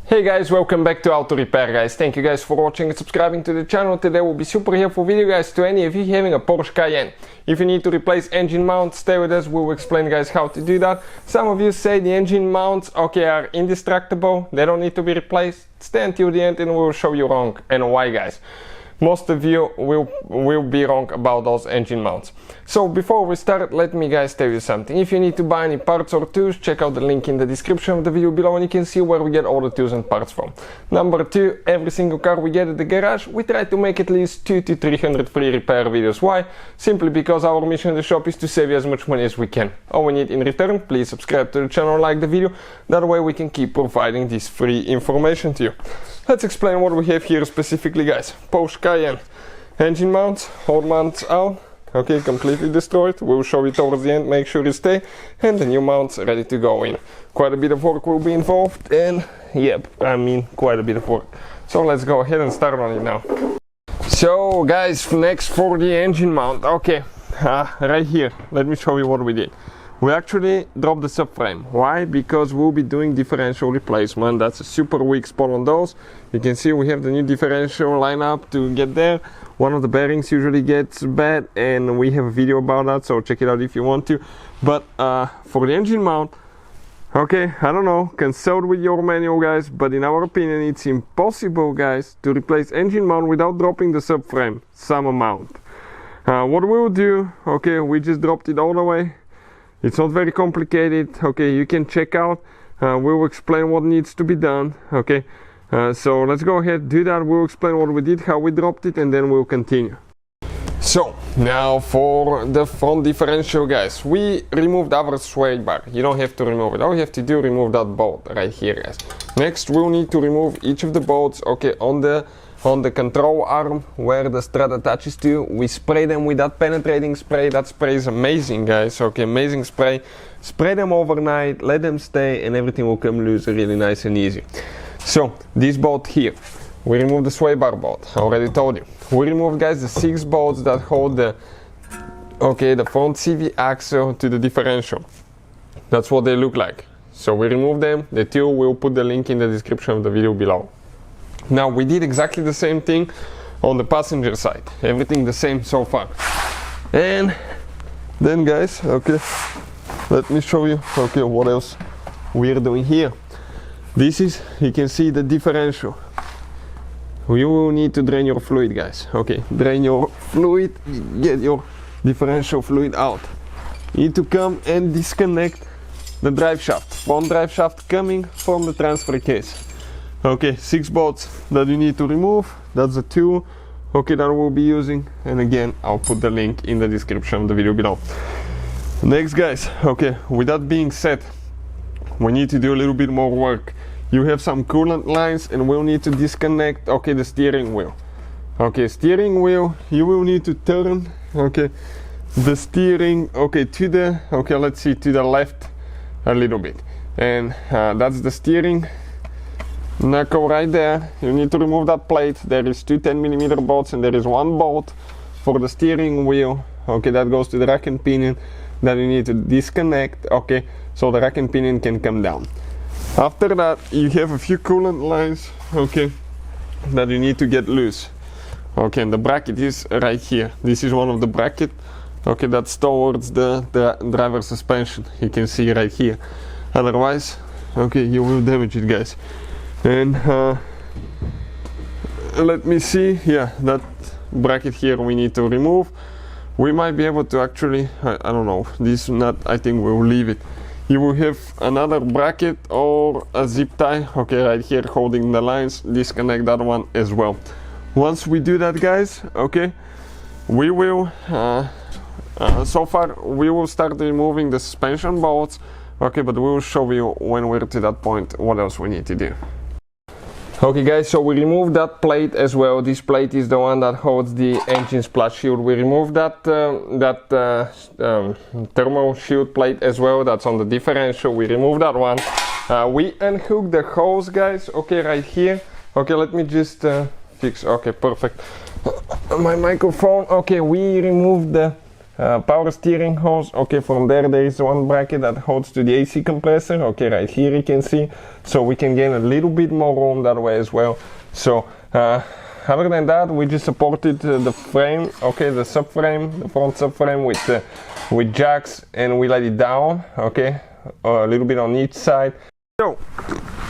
Hey guys, welcome back to Auto Repair guys. Thank you guys for watching and subscribing to the channel. Today will be super helpful video guys to any of you having a Porsche Cayenne. If you need to replace engine mounts, stay with us, we will explain guys how to do that. Some of you say the engine mounts are indestructible, they don't need to be replaced. Stay until the end and we will show you wrong and why guys. Most of you will be wrong about those engine mounts. So before we start, let me guys tell you something. If you need to buy any parts or tools, check out the link in the description of the video below and you can see where we get all the tools and parts from. Number 2, every single car we get at the garage, we try to make at least 200 to 300 free repair videos. Why? Simply because our mission in the shop is to save you as much money as we can. All we need in return, please subscribe to the channel, like the video, that way we can keep providing this free information to you. Let's explain what we have here specifically guys. Porsche Cayenne engine mounts, old mounts out, okay, completely destroyed. We'll show you towards the end, make sure you stay, and the new mounts ready to go in. Quite a bit of work will be involved, and yep, I mean quite a bit of work. So let's go ahead and start on it now. So guys, next for the engine mount, okay, right here, let me show you what we did. We actually dropped the subframe. Why? Because we'll be doing differential replacement. That's a super weak spot on those. You can see we have the new differential lineup to get there. One of the bearings usually gets bad and we have a video about that, so check it out if you want to. But for the engine mount, okay, I don't know, consult with your manual guys, but in our opinion it's impossible guys to replace engine mount without dropping the subframe some amount. What we'll do, okay, we just dropped it all the way. It's not very complicated, okay, you can check out, we'll explain what needs to be done, okay. So let's go ahead, do that, we'll explain what we did, how we dropped it, and then we'll continue. So, now for the front differential guys, we removed our sway bar. You don't have to remove it, all you have to do, remove that bolt right here guys. Next we'll need to remove each of the bolts, okay, on the control arm where the strut attaches to. We spray them with that penetrating spray. That spray is amazing guys, okay, amazing spray. Spray them overnight, let them stay, and everything will come loose really nice and easy. So this bolt here, we removed the sway bar bolt, I already told you. We removed guys the 6 bolts that hold the front CV axle to the differential. That's what they look like. So we removed them, the tool, we'll put the link in the description of the video below. Now we did exactly the same thing on the passenger side, everything the same so far. And then guys, okay, let me show you, okay, what else we're doing here. This is, you can see the differential. You will need to drain your fluid guys, okay, drain your fluid, get your differential fluid out. You need to come and disconnect the drive shaft, front drive shaft coming from the transfer case. Okay, 6 bolts that you need to remove, that's the tool, okay, that we'll be using, and again, I'll put the link in the description of the video below. Next guys, okay, with that being said, we need to do a little bit more work. You have some coolant lines and we'll need to disconnect, okay, the steering wheel. Okay, steering wheel, you will need to turn, okay, the steering, okay, to the, okay, let's see, to the left a little bit. And that's the steering knuckle right there. You need to remove that plate. There is 2 10mm bolts and there is 1 bolt for the steering wheel, okay, that goes to the rack and pinion that you need to disconnect, okay, so the rack and pinion can come down. After that you have a few coolant lines, okay, that you need to get loose. Okay, and the bracket is right here. This is one of the bracket, okay, that's towards the driver suspension. You can see right here, otherwise, okay, you will damage it guys. And let me see, yeah, that bracket here we need to remove. We might be able to actually, I don't know, this nut, I think we'll leave it. You will have another bracket or a zip tie, okay, right here holding the lines, disconnect that one as well. Once we do that guys, okay, we will, so far we will start removing the suspension bolts, okay, but we will show you when we're to that point what else we need to do. Okay guys, so we removed that plate as well. This plate is the one that holds the engine splash shield. We removed that thermal shield plate as well. That's on the differential. We removed that one. We unhooked the hose guys, okay, right here. Okay, let me just fix, okay, perfect. My microphone, okay, we removed the power steering hose. Okay, from there is one bracket that holds to the AC compressor. Okay, right here you can see, so we can gain a little bit more room that way as well. So other than that, we just supported the frame, okay, the subframe, the front subframe with jacks, and we let it down, okay, a little bit on each side. So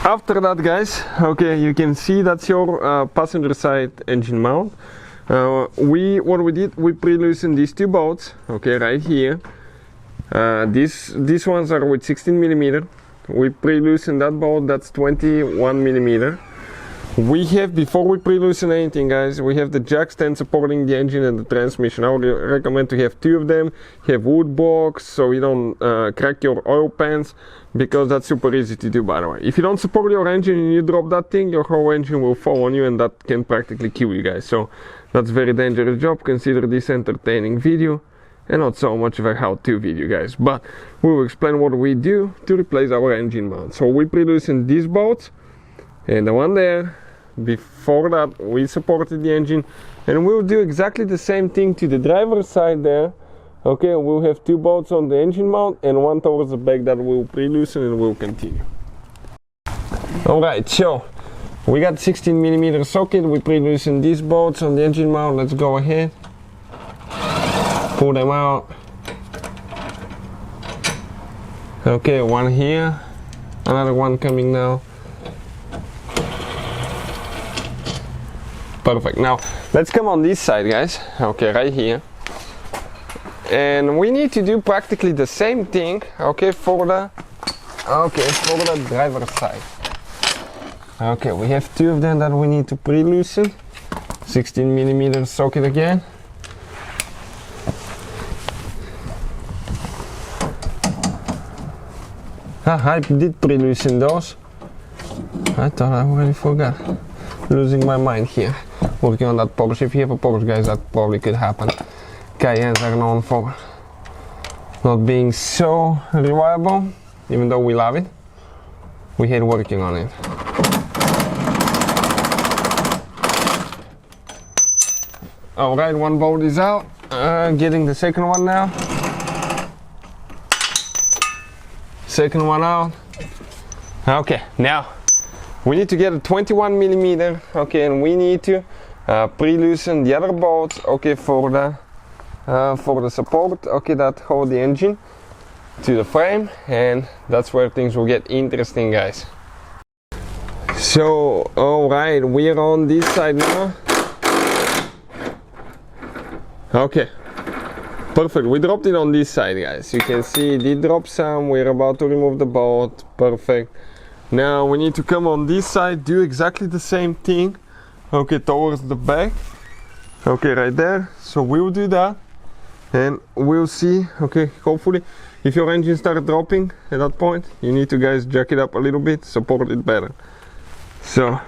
after that, guys, okay, you can see that's your passenger side engine mount. What we did, we pre-loosened these two bolts, okay, right here. These ones are with 16 millimeter. We pre-loosened that bolt, that's 21 millimeter. We have, before we pre-loosen anything, guys, we have the jack stand supporting the engine and the transmission. I would recommend to have two of them. Have wood blocks so you don't crack your oil pans, because that's super easy to do, by the way. If you don't support your engine and you drop that thing, your whole engine will fall on you, and that can practically kill you, guys. So that's a very dangerous job. Consider this entertaining video and not so much of a how-to video, guys. But we will explain what we do to replace our engine mount. So we pre-loosened these bolts and the one there. Before that, we supported the engine, and we'll do exactly the same thing to the driver's side there. Okay, we'll have two bolts on the engine mount and one towards the back that we'll pre-loosen, and we'll continue. Alright, so we got 16 millimeter socket. We pre-loosened these bolts on the engine mount. Let's go ahead, pull them out. Okay, one here, another one coming now. Perfect. Now let's come on this side, guys. Okay, right here, and we need to do practically the same thing, okay, for the driver's side. Okay, we have two of them that we need to pre-loosen. 16 millimeter socket again. I did pre-loosen those. I thought I already forgot. Losing my mind here. Working on that Porsche. If you have a Porsche, guys, that probably could happen. Cayennes are known for not being so reliable, even though we love it. We hate working on it. Alright, one bolt is out. Getting the second one now. Second one out. Okay, now we need to get a 21 millimeter, okay, and we need to pre-loosen the other bolts, okay, for the support, okay, that hold the engine to the frame, and that's where things will get interesting, guys. So, alright, we're on this side now. Okay, perfect. We dropped it on this side, guys. You can see it did drop some. We're about to remove the bolt. Perfect. Now we need to come on this side, do exactly the same thing, okay, towards the back, okay, right there. So we'll do that, and we'll see, okay, hopefully if your engine starts dropping at that point, you need to, guys, jack it up a little bit, support it better. So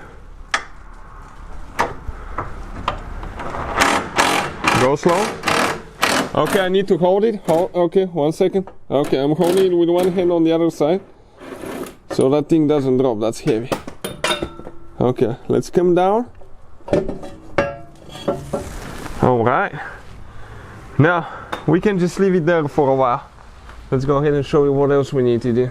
go slow. Okay, I need to hold it. Okay, 1 second. Okay, I'm holding it with one hand on the other side, so that thing doesn't drop. That's heavy. Okay, let's come down. Alright. Now, we can just leave it there for a while. Let's go ahead and show you what else we need to do.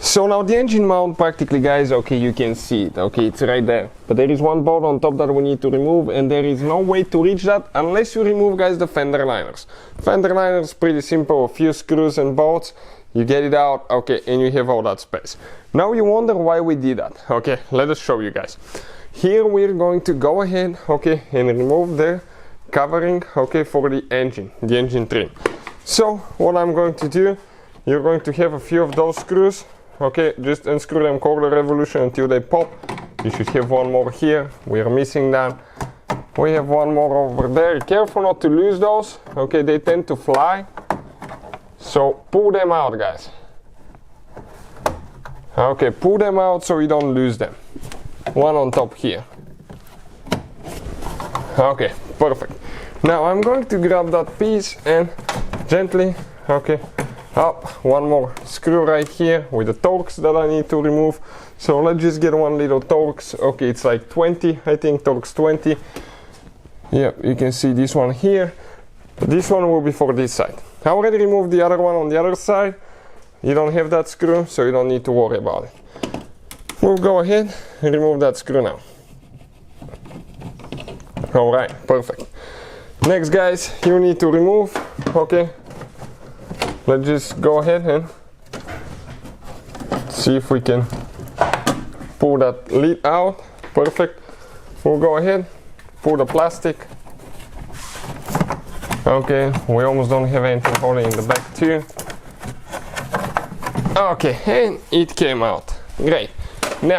So now the engine mount, practically, guys, okay, you can see it. Okay, it's right there. But there is one bolt on top that we need to remove, and there is no way to reach that unless you remove, guys, the fender liners. Fender liners, pretty simple, a few screws and bolts. You get it out, okay, and you have all that space. Now you wonder why we did that. Okay, let us show you, guys. Here we're going to go ahead, okay, and remove the covering, okay, for the engine trim. So what I'm going to do, you're going to have a few of those screws, okay, just unscrew them quarter revolution until they pop. You should have one more here. We are missing that. We have one more over there. Careful not to lose those, okay, they tend to fly. So pull them out, guys. Okay, pull them out so you don't lose them. One on top here. Okay, perfect. Now I'm going to grab that piece and gently, okay, up. One more screw right here with the Torx that I need to remove. So let's just get one little Torx. Okay, it's like 20, I think, Torx 20. Yep, you can see this one here. This one will be for this side. I already removed the other one on the other side. You don't have that screw, so you don't need to worry about it. We'll go ahead and remove that screw now. Alright, perfect. Next guys, you need to remove, okay, let's just go ahead and see if we can pull that lid out. Perfect. We'll go ahead, pull the plastic. Okay, we almost don't have anything holding in the back too. Okay, and it came out. Great. Now,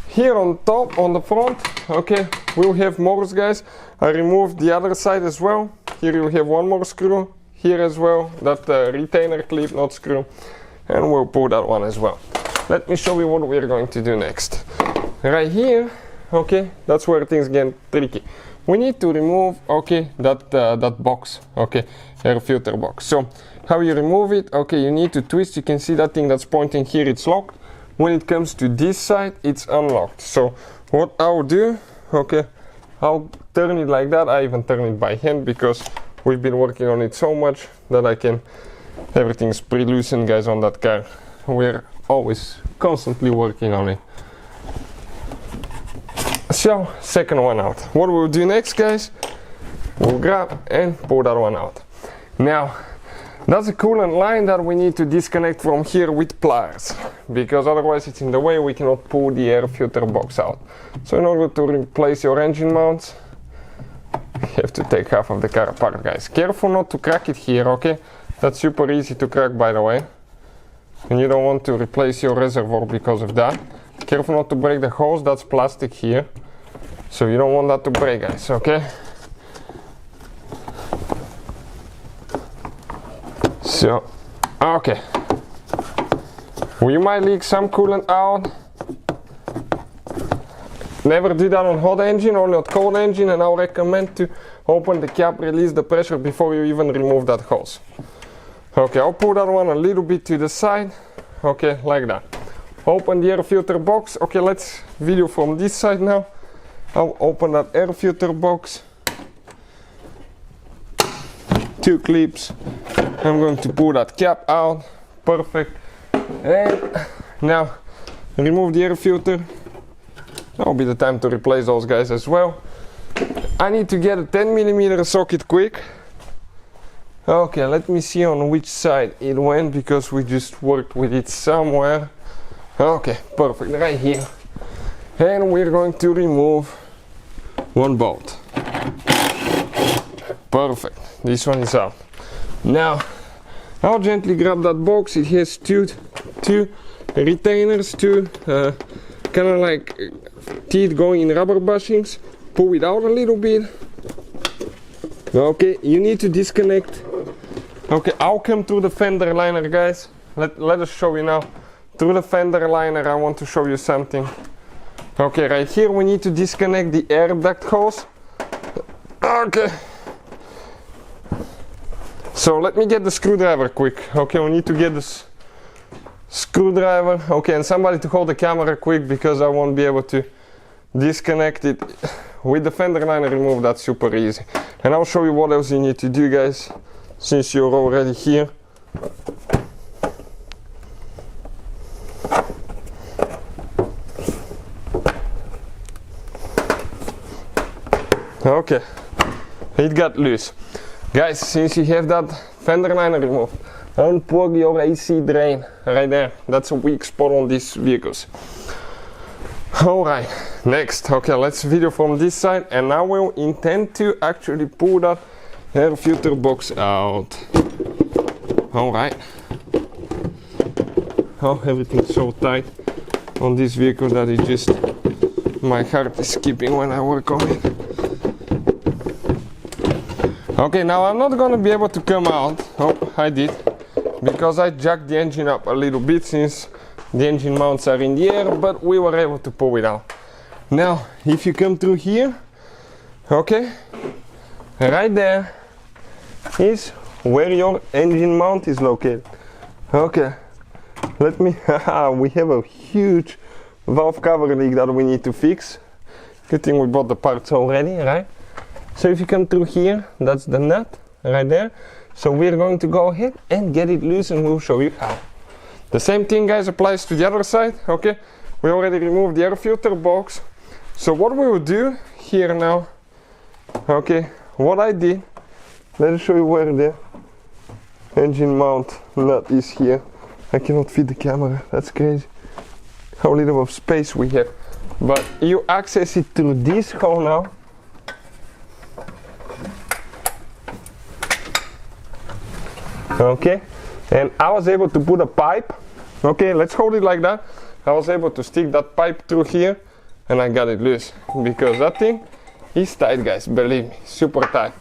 here on top, on the front, okay, we'll have more guys. I removed the other side as well. Here you have one more screw. Here as well, that retainer clip, not screw. And we'll pull that one as well. Let me show you what we're going to do next. Right here, okay, that's where things get tricky. We need to remove, okay, that box, okay, air filter box. So, how you remove it? Okay, you need to twist. You can see that thing that's pointing here, it's locked. When it comes to this side, it's unlocked. So, what I'll do, okay, I'll turn it like that. I even turn it by hand because we've been working on it so much that everything's pre-loosened guys on that car. We're always constantly working on it. So, second one out. What we'll do next guys, we'll grab and pull that one out. Now, that's a coolant line that we need to disconnect from here with pliers, because otherwise it's in the way, we cannot pull the air filter box out. So in order to replace your engine mounts, you have to take half of the car apart guys. Careful not to crack it here, okay? That's super easy to crack by the way. And you don't want to replace your reservoir because of that. Careful not to break the hose, that's plastic here. So you don't want that to break guys, okay? So, okay. We might leak some coolant out. Never do that on hot engine, only on cold engine, and I'll recommend to open the cap, release the pressure before you even remove that hose. Okay, I'll pull that one a little bit to the side. Okay, like that. Open the air filter box. Okay, let's video from this side now. I'll open that air filter box. 2 clips. I'm going to pull that cap out. Perfect. And now remove the air filter. That'll be the time to replace those guys as well. I need to get a 10mm socket quick. Okay, let me see on which side it went because we just worked with it somewhere. Okay, perfect, right here. And we're going to remove one bolt. Perfect, this one is out. Now, I'll gently grab that box. It has two retainers, kind of like teeth going in rubber bushings. Pull it out a little bit. Okay, you need to disconnect. Okay, I'll come through the fender liner guys. Let us show you now. Through the fender liner I want to show you something. Okay, right here we need to disconnect the air duct hose. Okay. So let me get the screwdriver quick. Okay, we need to get this screwdriver. Okay, and somebody to hold the camera quick because I won't be able to disconnect it. With the fender liner removed, that's super easy. And I'll show you what else you need to do guys, since you're already here. Okay, it got loose. Guys, since you have that fender liner removed, unplug your AC drain right there. That's a weak spot on these vehicles. Alright, next, okay, let's video from this side, and now we'll intend to actually pull that air filter box out. Alright. Oh, everything's so tight on this vehicle that it just, my heart is skipping when I work on it. Okay, now I'm not gonna be able to come out. Oh, I did. Because I jacked the engine up a little bit since the engine mounts are in the air, but we were able to pull it out. Now, if you come through here, okay, right there is where your engine mount is located. Okay, let me, we have a huge valve cover leak that we need to fix. Good thing we bought the parts already, right? So if you come through here, that's the nut. right there. So we're going to go ahead and get it loose and we'll show you how. The same thing, guys, applies to the other side. Okay, we already removed the air filter box. So what we will do here now, okay, what I did, let me show you where the engine mount nut is here. I cannot fit the camera, that's crazy. How little of space we have. But you access it through this hole now. Okay, and I was able to put a pipe. Okay, let's hold it like that. I was able to stick that pipe through here and I got it loose because that thing is tight, guys, believe me, super tight.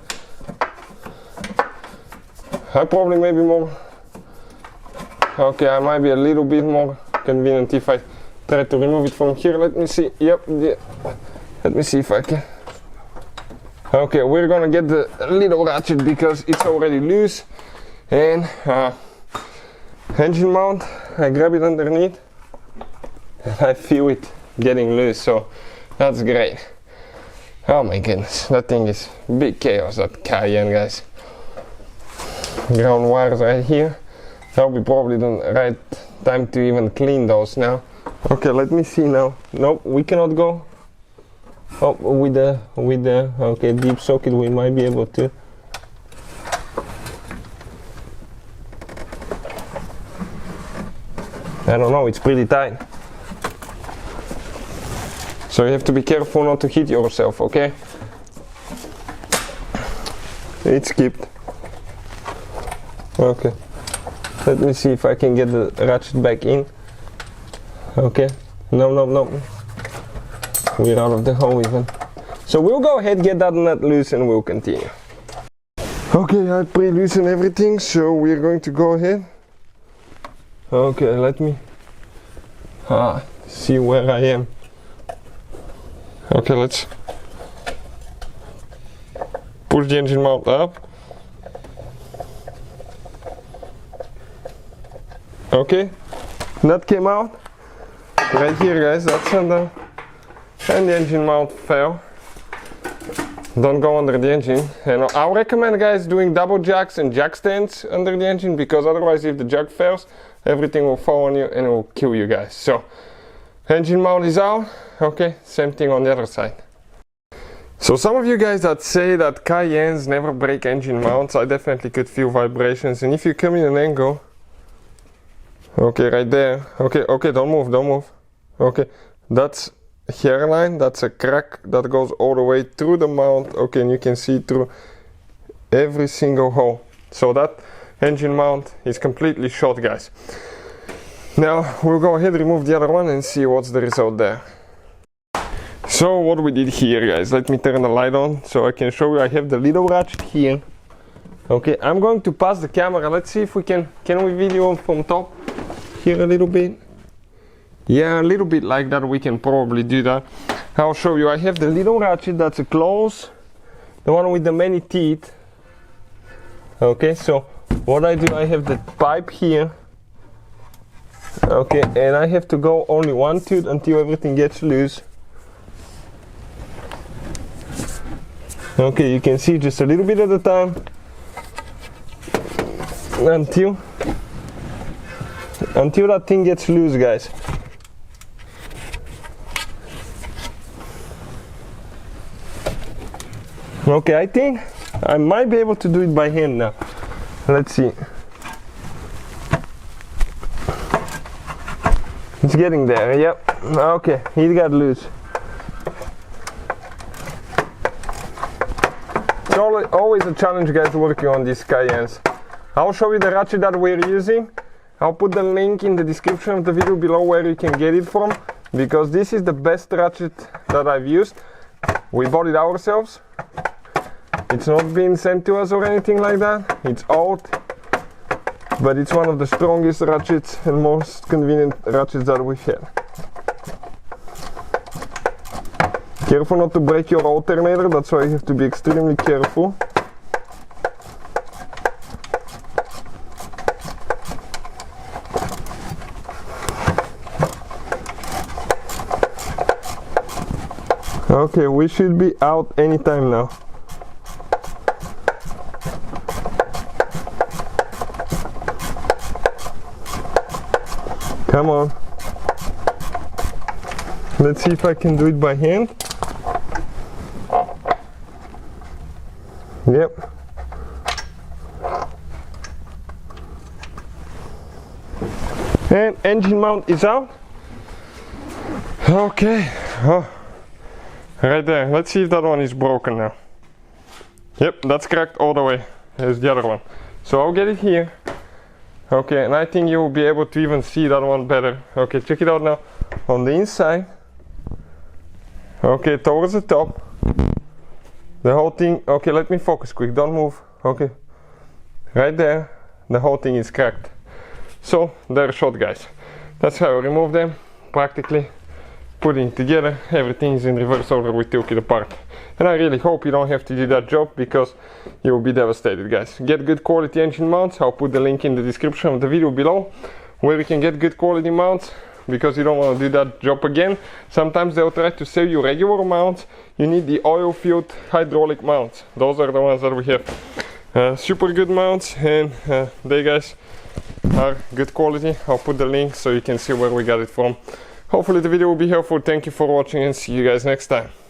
I probably maybe more, okay, I might be a little bit more convenient if I try to remove it from here. Let me see, yep, let me see if I can. Okay, we're gonna get the little ratchet because it's already loose. And engine mount, I grab it underneath and I feel it getting loose, so that's great. Oh my goodness, that thing is big chaos, that Cayenne, guys. Ground wires right here. That'll be probably the right time to even clean those now. Okay, let me see now. Nope, we cannot go up with the okay, deep socket. We might be able to. I don't know, it's pretty tight. So you have to be careful not to hit yourself, okay? It skipped. Okay. Let me see if I can get the ratchet back in. Okay. No. We're out of the hole even. So we'll go ahead, get that nut loose and we'll continue. Okay, I pre-loosened everything, so we're going to go ahead. Okay, let me see where I am. Okay, let's push the engine mount up. Okay, nut came out right here, guys. That's under, and the engine mount fell. Don't go under the engine. And I recommend, guys, doing double jacks and jack stands under the engine, because otherwise if the jack fails, everything will fall on you and it will kill you, guys. So engine mount is out. Okay, same thing on the other side. So some of you guys that say that Cayennes never break engine mounts, I definitely could feel vibrations. And if you come in an angle, okay, right there, okay, don't move. Okay, that's hairline, that's a crack that goes all the way through the mount. Okay, and you can see through every single hole. So that engine mount is completely shot, guys. Now we'll go ahead and remove the other one and see what's the result there. So what we did here, guys, let me turn the light on so I can show you. I have the little ratchet here. Okay, I'm going to pass the camera. Let's see if we can we video from top here a little bit? Yeah, a little bit like that. We can probably do that. I'll show you. I have the little ratchet that's a close, the one with the many teeth. Okay, so what I do, I have the pipe here. Okay, and I have to go only one tooth until everything gets loose. Okay, you can see just a little bit at a time until that thing gets loose, guys. Okay, I think I might be able to do it by hand now. Let's see. It's getting there, yep. Okay, he got loose. It's always a challenge, guys, working on these Cayennes. I'll show you the ratchet that we're using. I'll put the link in the description of the video below where you can get it from, because this is the best ratchet that I've used. We bought it ourselves. It's not been sent to us or anything like that. It's old, but it's one of the strongest ratchets and most convenient ratchets that we've had. Careful not to break your alternator, that's why you have to be extremely careful. Okay, we should be out anytime now. Come on. Let's see if I can do it by hand. Yep. And engine mount is out. Okay. Oh. Right there. Let's see if that one is broken now. Yep, that's cracked all the way. There's the other one. So I'll get it here. Okay, and I think you will be able to even see that one better. Okay, check it out now. On the inside. Okay, towards the top. The whole thing, okay, let me focus quick, don't move. Okay, right there, the whole thing is cracked. So, they're shot, guys. That's how I remove them, practically. Putting it together, everything is in reverse order, we took it apart. And I really hope you don't have to do that job, because you will be devastated, guys. Get good quality engine mounts. I'll put the link in the description of the video below, where you can get good quality mounts, because you don't want to do that job again. Sometimes they'll try to sell you regular mounts. You need the oil-filled hydraulic mounts. Those are the ones that we have. Super good mounts, and they, guys, are good quality. I'll put the link so you can see where we got it from. Hopefully the video will be helpful. Thank you for watching, and see you guys next time.